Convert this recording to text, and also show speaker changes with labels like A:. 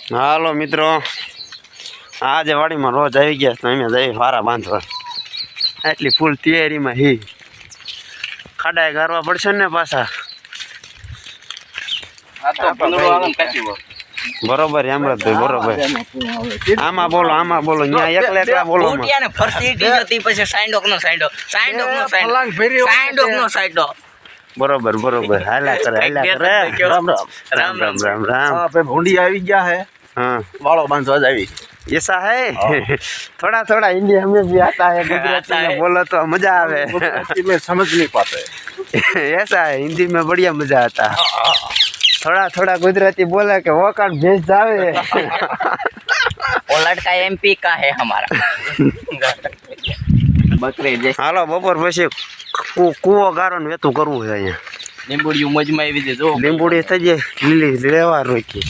A: હાલો મિત્રો, આજે વાડીમાં રોજ આવી ગયા તો અમે જઈ વારા બાંધવા. એટલી ફૂલ તૈયારીમાં હી ખાડાએ ગારવા પડશે ને પાછા. બરોબર હેમરતભાઈ, બરોબર. આમાં બોલો ન્યા એકલા એકલા બોલો. બરોબર હાલા કરે. રામ રામ.
B: ભૂંડી આવી ગયા है।
A: हाँ,
B: वालों बांधवा जावी।
A: ऐसा है। थोड़ा हिंदी हमें भी आता है, गुजराती में बोलो तो मजा आवे।
B: गुजराती में समझ नहीं पाते।
A: ऐसा है, हिंदी में बढ़िया मजा आता है। थोड़ा गुजराती बोला कि वो काट भेज जावे।
C: वो लड़का एमपी का है हमारा। बकरे जैसे
A: हालो बपोर પછી કૂવો ગારો ને વેતું કરવું છે અહીંયા.
C: લીંબુડિયું મજમાં આવી દે જો.
A: લીંબુડી થઈ જાય લીલી લેવા રોકી.